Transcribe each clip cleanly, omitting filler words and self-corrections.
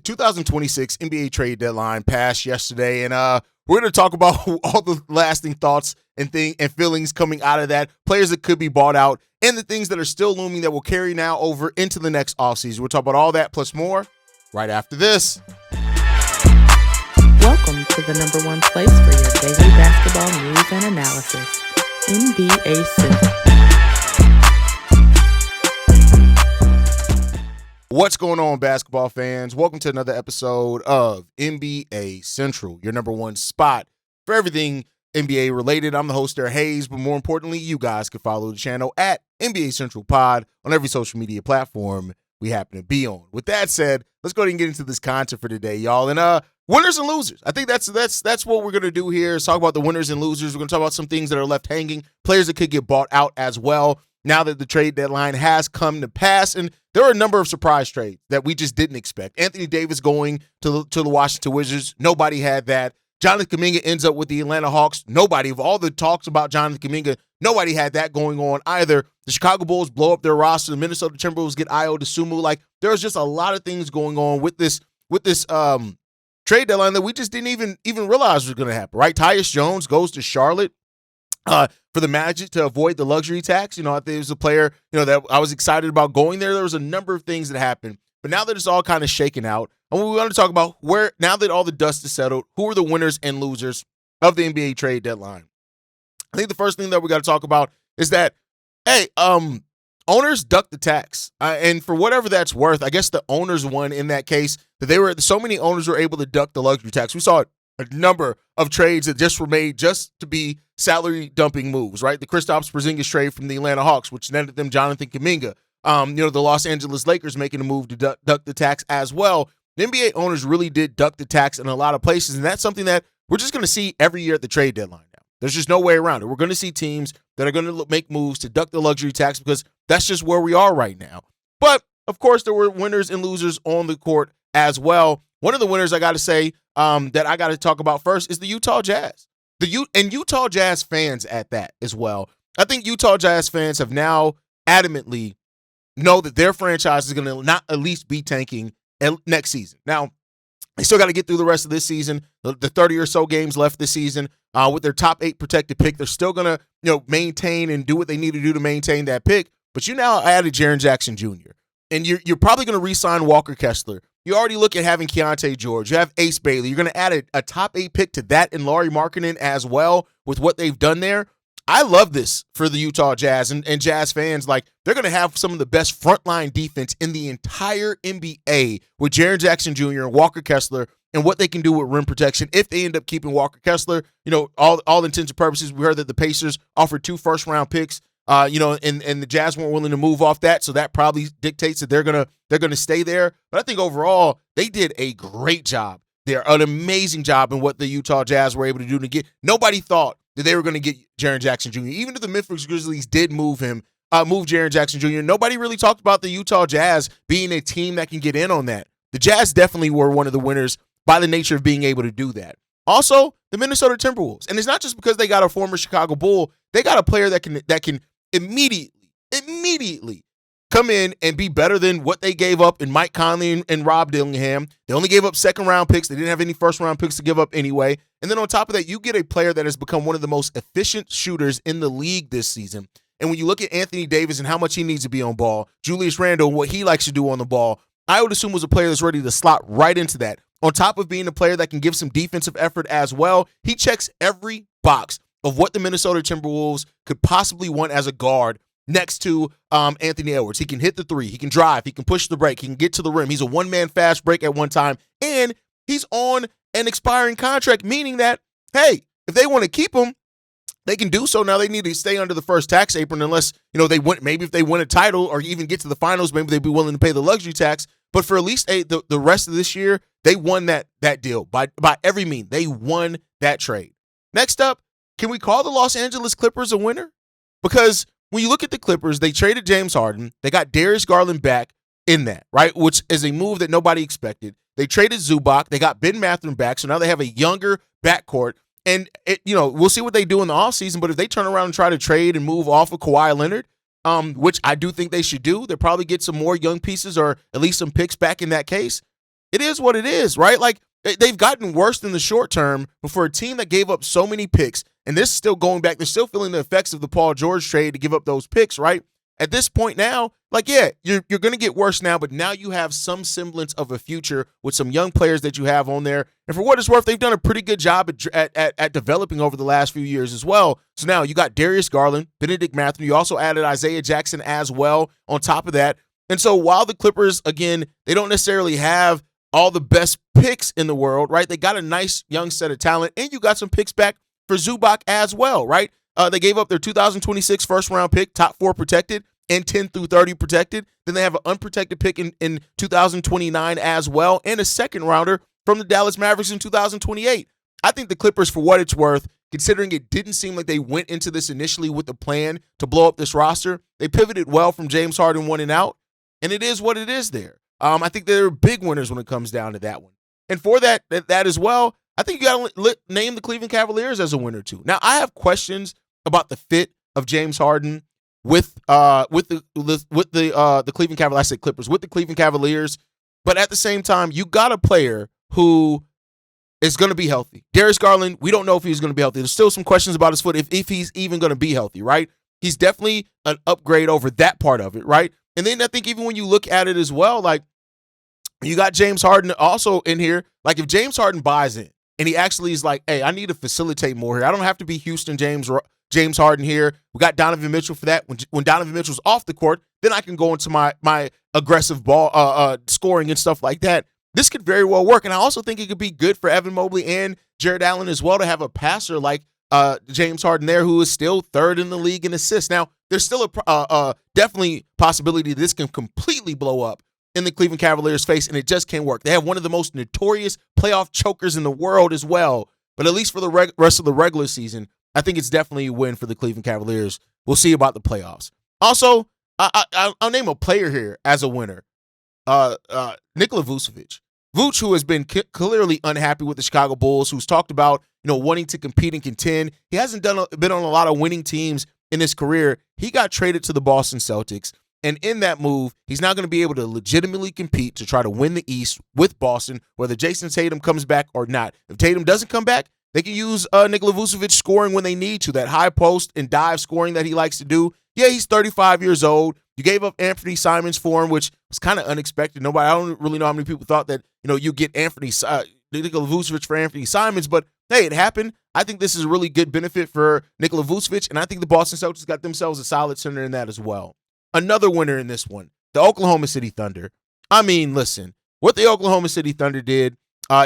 2026 NBA trade deadline passed yesterday, and we're going to talk about all the lasting thoughts and feelings coming out of that, players that could be bought out, and the things that are still looming that will carry now over into the next offseason. We'll talk about all that plus more right after this. Welcome to the number one place for your daily basketball news and analysis, NBA Central. What's going on, basketball fans? Welcome to another episode of NBA Central, your number one spot for everything NBA related. I'm the host there, Haize, but more importantly, you guys can follow the channel at NBA Central Pod on every social media platform we happen to be on. With that said, let's go ahead and get into this content for today, y'all. And winners and losers. I think that's what we're going to do here is talk about the winners and losers. We're going to talk about some things that are left hanging, players that could get bought out as well now that the trade deadline has come to pass. And there are a number of surprise trades that we just didn't expect. Anthony Davis going to the Washington Wizards. Nobody had that. Jonathan Kuminga ends up with the Atlanta Hawks. Nobody, of all the talks about Jonathan Kuminga, nobody had that going on either. The Chicago Bulls blow up their roster. The Minnesota Timberwolves get Ayo Dosunmu. Like, there's just a lot of things going on with this trade deadline that we just didn't even realize was going to happen, right? Tyus Jones goes to Charlotte for the Magic to avoid the luxury tax. I think it was a player, that I was excited about going there. There was a number of things that happened. But now that it's all kind of shaken out, and we want to talk about now that all the dust is settled, who are the winners and losers of the NBA trade deadline? I think the first thing that we got to talk about is that, hey, owners ducked the tax. And for whatever that's worth, I guess the owners won in that case, that so many owners were able to duck the luxury tax. We saw a number of trades that just were made just to be salary dumping moves, right? The Kristaps Porzingis trade from the Atlanta Hawks, which netted them Jonathan Kuminga. The Los Angeles Lakers making a move to duck the tax as well. The NBA owners really did duck the tax in a lot of places, and that's something that we're just going to see every year at the trade deadline now. There's just no way around it. We're going to see teams that are going to make moves to duck the luxury tax because that's just where we are right now. But, of course, there were winners and losers on the court as well. One of the winners I got to say that I got to talk about first is the Utah Jazz. And Utah Jazz fans at that as well. I think Utah Jazz fans have now adamantly know that their franchise is going to not at least be tanking next season. Now, they still got to get through the rest of this season, the 30 or so games left this season. With their top 8 protected pick, they're still going to maintain and do what they need to do to maintain that pick. But you now added Jaren Jackson Jr., and you're probably going to re-sign Walker Kessler. You already look at having Keontae George. You have Ace Bailey. You're going to add a top 8 pick to that and Lauri Markkanen as well with what they've done there. I love this for the Utah Jazz and Jazz fans. Like, they're going to have some of the best frontline defense in the entire NBA with Jaren Jackson Jr. and Walker Kessler and what they can do with rim protection if they end up keeping Walker Kessler. All intents and purposes, we heard that the Pacers offered 2 first-round picks, and the Jazz weren't willing to move off that, so that probably dictates that they're gonna stay there. But I think overall, they did a great job. They're an amazing job in what the Utah Jazz were able to do to get. Nobody thought that they were going to get Jaren Jackson Jr. Even if the Memphis Grizzlies did move Jaren Jackson Jr., nobody really talked about the Utah Jazz being a team that can get in on that. The Jazz definitely were one of the winners by the nature of being able to do that. Also, the Minnesota Timberwolves. And it's not just because they got a former Chicago Bull. They got a player that can immediately come in and be better than what they gave up in Mike Conley and Rob Dillingham. They only gave up second-round picks. They didn't have any first-round picks to give up anyway. And then on top of that, you get a player that has become one of the most efficient shooters in the league this season. And when you look at Anthony Davis and how much he needs to be on ball, Julius Randle and what he likes to do on the ball, I would assume was a player that's ready to slot right into that. On top of being a player that can give some defensive effort as well, he checks every box of what the Minnesota Timberwolves could possibly want as a guard next to Anthony Edwards. He can hit the 3. He can drive. He can push the break. He can get to the rim. He's a one-man fast break at one time. And he's on an expiring contract, meaning that, hey, if they want to keep him, they can do so. Now they need to stay under the first tax apron unless, they win. Maybe if they win a title or even get to the finals, maybe they'd be willing to pay the luxury tax. But for at least the rest of this year, they won that deal by every means. They won that trade. Next up, can we call the Los Angeles Clippers a winner? Because when you look at the Clippers, they traded James Harden. They got Darius Garland back in that, right? Which is a move that nobody expected. They traded Zubac. They got Ben Mathurin back. So now they have a younger backcourt. And, we'll see what they do in the offseason. But if they turn around and try to trade and move off of Kawhi Leonard, which I do think they should do, they'll probably get some more young pieces or at least some picks back in that case. it is what it is, right? Like, they've gotten worse in the short term, but for a team that gave up so many picks, and this is still going back, they're still feeling the effects of the Paul George trade to give up those picks, right? At this point now, like, yeah, you're going to get worse now, but now you have some semblance of a future with some young players that you have on there. And for what it's worth, they've done a pretty good job at developing over the last few years as well. So now you got Darius Garland, Benedict Matthew. You also added Isaiah Jackson as well on top of that. And so while the Clippers, again, they don't necessarily have all the best picks in the world, right? They got a nice young set of talent, and you got some picks back for Zubac as well, right? They gave up their 2026 first-round pick, top 4 protected, and 10 through 30 protected. Then they have an unprotected pick in 2029 as well, and a second-rounder from the Dallas Mavericks in 2028. I think the Clippers, for what it's worth, considering it didn't seem like they went into this initially with a plan to blow up this roster, they pivoted well from James Harden wanting out, and it is what it is there. I think they're big winners when it comes down to that one. And for that as well, I think you got to name the Cleveland Cavaliers as a winner too. Now, I have questions about the fit of James Harden with the Cleveland Cavaliers. I said Clippers with the Cleveland Cavaliers, but at the same time, you got a player who is going to be healthy. Darius Garland, we don't know if he's going to be healthy. There's still some questions about his foot if he's even going to be healthy, right? He's definitely an upgrade over that part of it, right? And then I think even when you look at it as well, like, you got James Harden also in here. Like, if James Harden buys in and he actually is like, hey, I need to facilitate more here. I don't have to be Houston James Harden here. We got Donovan Mitchell for that. When Donovan Mitchell's off the court, then I can go into my aggressive ball scoring and stuff like that. This could very well work. And I also think it could be good for Evan Mobley and Jared Allen as well to have a passer like James Harden there, who is still third in the league in assists. Now, there's still a definitely possibility this can completely blow up in the Cleveland Cavaliers' face, and it just can't work. They have one of the most notorious playoff chokers in the world as well. But at least for the rest of the regular season, I think it's definitely a win for the Cleveland Cavaliers. We'll see about the playoffs. Also, I'll name a player here as a winner. Nikola Vucevic. Vooch, who has been clearly unhappy with the Chicago Bulls, who's talked about wanting to compete and contend. He hasn't been on a lot of winning teams in his career. He got traded to the Boston Celtics. And in that move, he's now going to be able to legitimately compete to try to win the East with Boston, whether Jason Tatum comes back or not. If Tatum doesn't come back, they can use Nikola Vucevic scoring when they need to, that high post and dive scoring that he likes to do. Yeah, he's 35 years old. You gave up Anthony Simons for him, which was kind of unexpected. I don't really know how many people thought that, you get Nikola Vucevic for Anthony Simons, but hey, it happened. I think this is a really good benefit for Nikola Vucevic, and I think the Boston Celtics got themselves a solid center in that as well. Another winner in this one, the Oklahoma City Thunder. I mean, listen, what the Oklahoma City Thunder did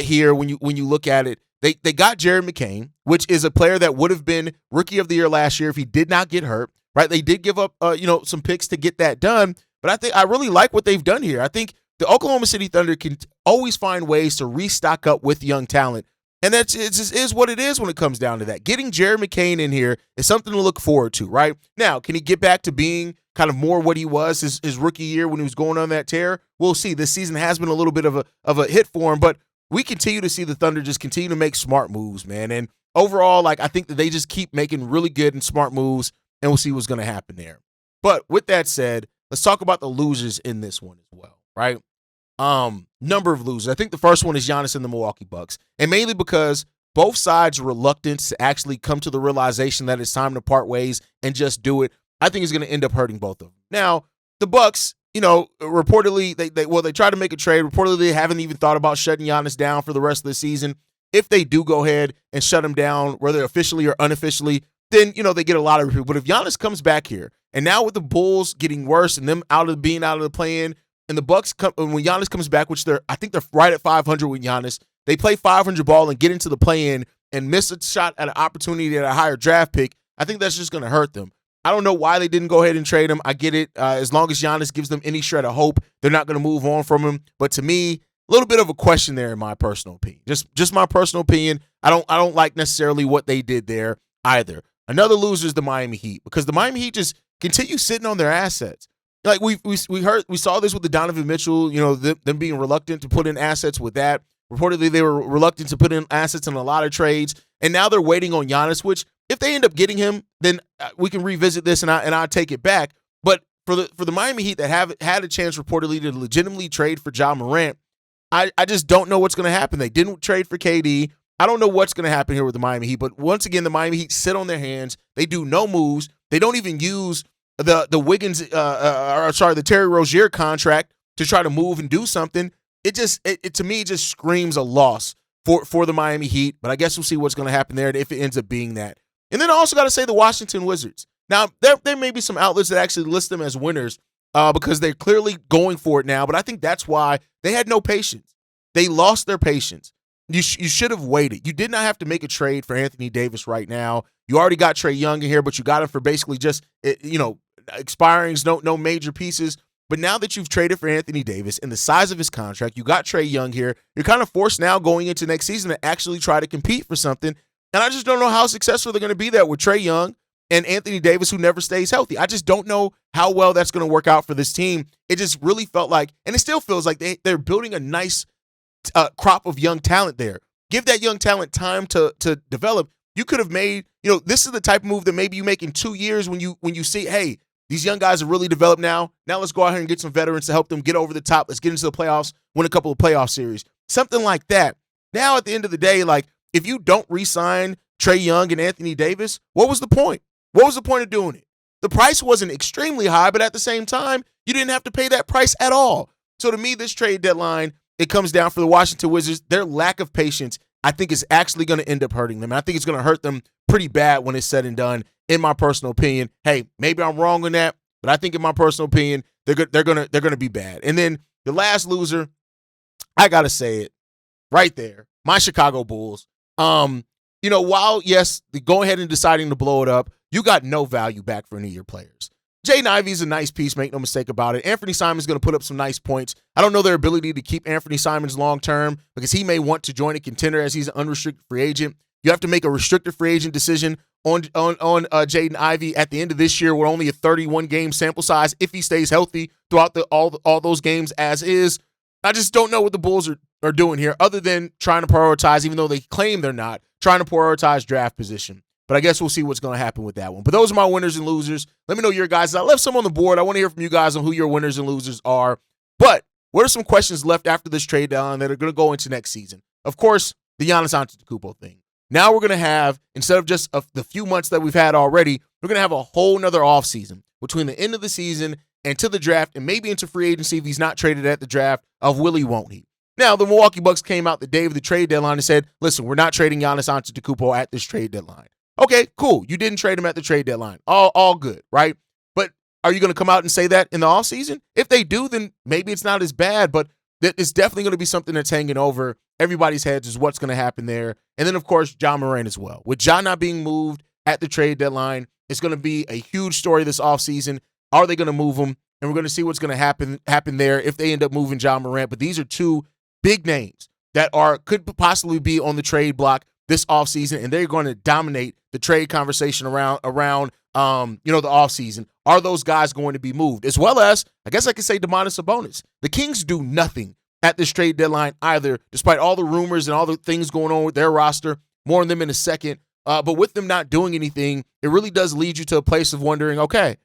here, when you look at it, they got Jared McCain, which is a player that would have been Rookie of the Year last year if he did not get hurt, right? They did give up some picks to get that done, but I really like what they've done here. I think the Oklahoma City Thunder can always find ways to restock up with young talent. And it just is what it is when it comes down to that. Getting Jared McCain in here is something to look forward to, right? Now, can he get back to being kind of more what he was his rookie year when he was going on that tear? We'll see. This season has been a little bit of a hit for him, but we continue to see the Thunder just continue to make smart moves, man. And overall, I think that they just keep making really good and smart moves, and we'll see what's going to happen there. But with that said, let's talk about the losers in this one as well, right? Number of losers. I think the first one is Giannis and the Milwaukee Bucks, and mainly because both sides' reluctance to actually come to the realization that it's time to part ways and just do it, I think is going to end up hurting both of them. Now, the Bucks, reportedly, they tried to make a trade. Reportedly, they haven't even thought about shutting Giannis down for the rest of the season. If they do go ahead and shut him down, whether officially or unofficially, then, they get a lot of people. But if Giannis comes back here, and now with the Bulls getting worse and them being out of the play-in, and the Bucks when Giannis comes back, which I think they're right at 500 with Giannis, they play 500 ball and get into the play-in and miss a shot at an opportunity at a higher draft pick, I think that's just going to hurt them. I don't know why they didn't go ahead and trade him. I get it. As long as Giannis gives them any shred of hope, they're not going to move on from him. But to me, a little bit of a question there in my personal opinion. Just my personal opinion. I don't like necessarily what they did there either. Another loser is the Miami Heat, because the Miami Heat just continue sitting on their assets. Like we saw this with the Donovan Mitchell, them being reluctant to put in assets with that. Reportedly, they were reluctant to put in assets in a lot of trades, and now they're waiting on Giannis, which if they end up getting him, then we can revisit this and I'll take it back. But for the Miami Heat that have had a chance reportedly to legitimately trade for Ja Morant, I just don't know what's going to happen. They didn't trade for KD. I don't know what's going to happen here with the Miami Heat, but once again, the Miami Heat sit on their hands. They do no moves. They don't even use the Wiggins, the Terry Rozier contract to try to move and do something. It to me just screams a loss for the Miami Heat, but I guess we'll see what's going to happen there if it ends up being that. And then I also got to say the Washington Wizards. Now, there may be some outlets that actually list them as winners because they're clearly going for it now, but I think that's why they had no patience. They lost their patience. You should have waited. You did not have to make a trade for Anthony Davis right now. You already got Trae Young in here, but you got him for basically just, expirings, no major pieces. But now that you've traded for Anthony Davis and the size of his contract, you got Trae Young here, you're kind of forced now going into next season to actually try to compete for something. And I just don't know how successful they're going to be there with Trae Young and Anthony Davis, who never stays healthy. I just don't know how well that's going to work out for this team. It just really felt like, and it still feels like they're building a nice crop of young talent there. Give that young talent time to develop. You could have made, this is the type of move that maybe you make in 2 years when you see, hey, these young guys are really developed now. Now let's go out here and get some veterans to help them get over the top. Let's get into the playoffs, win a couple of playoff series. Something like that. Now, at the end of the day, like, if you don't re-sign Trae Young and Anthony Davis, what was the point? What was the point of doing it? The price wasn't extremely high, but at the same time, you didn't have to pay that price at all. So to me, this trade deadline, it comes down for the Washington Wizards. Their lack of patience, I think, is actually going to end up hurting them. And I think it's going to hurt them pretty bad when it's said and done, in my personal opinion. Hey, maybe I'm wrong on that, but I think in my personal opinion, they're gonna be bad. And then the last loser, I gotta say it right there, my Chicago Bulls. While yes, go ahead and deciding to blow it up, you got no value back for any of your players. Jaden Ivey's a nice piece, make no mistake about it. Anthony Simon's going to put up some nice points. I don't know their ability to keep Anthony Simons long term because he may want to join a contender as he's an unrestricted free agent. You have to make a restricted free agent decision on Jaden Ivey at the end of this year with only a 31-game sample size if he stays healthy throughout all those games as is. I just don't know what the Bulls are doing here other than trying to prioritize, even though they claim they're not, trying to prioritize draft position. But I guess we'll see what's going to happen with that one. But those are my winners and losers. Let me know your guys. I left some on the board. I want to hear from you guys on who your winners and losers are. But what are some questions left after this trade deadline that are going to go into next season? Of course, the Giannis Antetokounmpo thing. Now we're going to have, instead of just the few months that we've had already, we're going to have a whole nother offseason between the end of the season and to the draft and maybe into free agency if he's not traded at the draft of will he, won't he. Now, the Milwaukee Bucks came out the day of the trade deadline and said, listen, we're not trading Giannis Antetokounmpo at this trade deadline. Okay, cool. You didn't trade him at the trade deadline. All good, right? But are you going to come out and say that in the offseason? If they do, then maybe it's not as bad, but it's definitely going to be something that's hanging over everybody's heads is what's going to happen there. And then, of course, Ja Morant as well. With Ja not being moved at the trade deadline, it's going to be a huge story this offseason. Are they going to move him? And we're going to see what's going to happen there if they end up moving Ja Morant. But these are two big names that could possibly be on the trade block this offseason, and they're going to dominate the trade conversation around the offseason. Are those guys going to be moved? As well as, I guess I could say, Domantas Sabonis. The Kings do nothing at this trade deadline either, despite all the rumors and all the things going on with their roster. More on them in a second. But with them not doing anything, it really does lead you to a place of wondering, okay,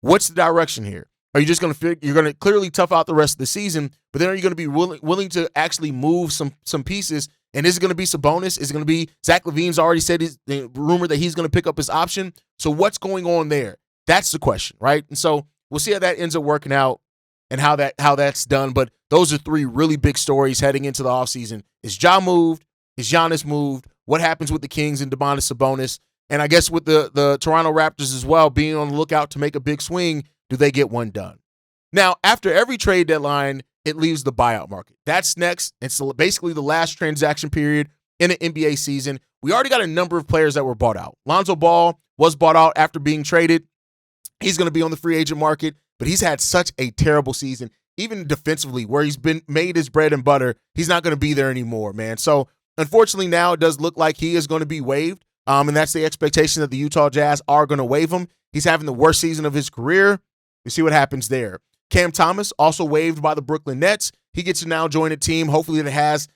what's the direction here? Are you just going to you're going to clearly tough out the rest of the season, but then are you going to be willing to actually move some pieces? And is it going to be Sabonis? Is it going to be Zach LaVine's already said the rumor that he's going to pick up his option? So what's going on there? That's the question, right? And so we'll see how that ends up working out and how that's done. But those are three really big stories heading into the offseason. Is Ja moved? Is Giannis moved? What happens with the Kings and Domantas Sabonis? And I guess with the Toronto Raptors as well, being on the lookout to make a big swing, do they get one done? Now, after every trade deadline, it leaves the buyout market. That's next. It's basically the last transaction period in an NBA season. We already got a number of players that were bought out. Lonzo Ball was bought out after being traded. He's going to be on the free agent market, but he's had such a terrible season, even defensively, where he's been made his bread and butter. He's not going to be there anymore, man. So, unfortunately, now it does look like he is going to be waived, and that's the expectation that the Utah Jazz are going to waive him. He's having the worst season of his career. We see what happens there. Cam Thomas, also waived by the Brooklyn Nets. He gets to now join a team, hopefully that has,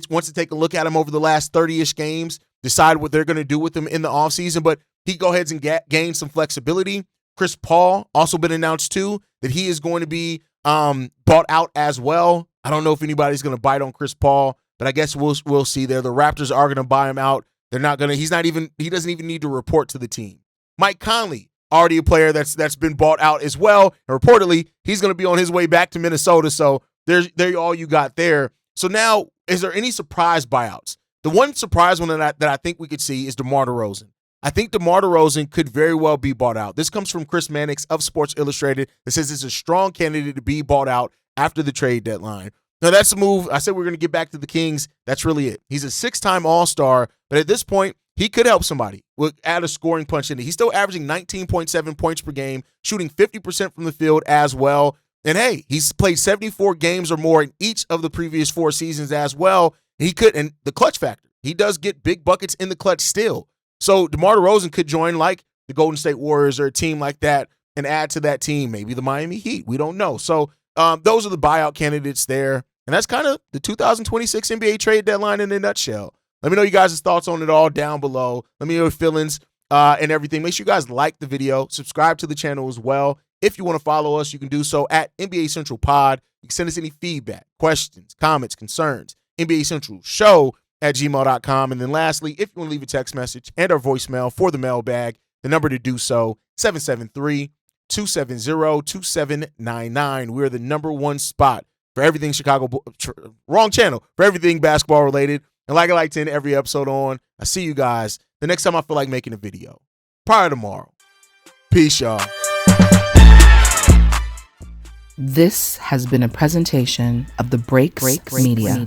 wants to take a look at him over the last 30-ish games, decide what they're going to do with him in the offseason, but he go ahead and gain some flexibility. Chris Paul, also been announced too, that he is going to be bought out as well. I don't know if anybody's going to bite on Chris Paul, but I guess we'll see there. The Raptors are going to buy him out. They're not going to. He doesn't even need to report to the team. Mike Conley, already a player that's been bought out as well. And reportedly, he's going to be on his way back to Minnesota. So there all you got there. So now, is there any surprise buyouts? The one surprise one that I think we could see is DeMar DeRozan. I think DeMar DeRozan could very well be bought out. This comes from Chris Mannix of Sports Illustrated that says it's a strong candidate to be bought out after the trade deadline. Now, that's a move. I said we're going to get back to the Kings. That's really it. He's a 6-time All-Star, but at this point, he could help somebody. We'll add a scoring punch in it. He's still averaging 19.7 points per game, shooting 50% from the field as well. And hey, he's played 74 games or more in each of the previous 4 seasons as well. He could, and the clutch factor. He does get big buckets in the clutch still. So DeMar DeRozan could join like the Golden State Warriors or a team like that and add to that team, maybe the Miami Heat. We don't know. So those are the buyout candidates there. And that's kind of the 2026 NBA trade deadline in a nutshell. Let me know you guys' thoughts on it all down below. Let me know your feelings and everything. Make sure you guys like the video, subscribe to the channel as well. If you want to follow us, you can do so at NBA Central Pod. You can send us any feedback, questions, comments, concerns, NBA Central Show at gmail.com. And then lastly, if you want to leave a text message and our voicemail for the mailbag, the number to do so, 773-270-2799. We're the #1 spot for everything wrong channel, for everything basketball related. And like I like to end every episode on, I see you guys the next time I feel like making a video. Probably tomorrow. Peace, y'all. This has been a presentation of the Breaks Media.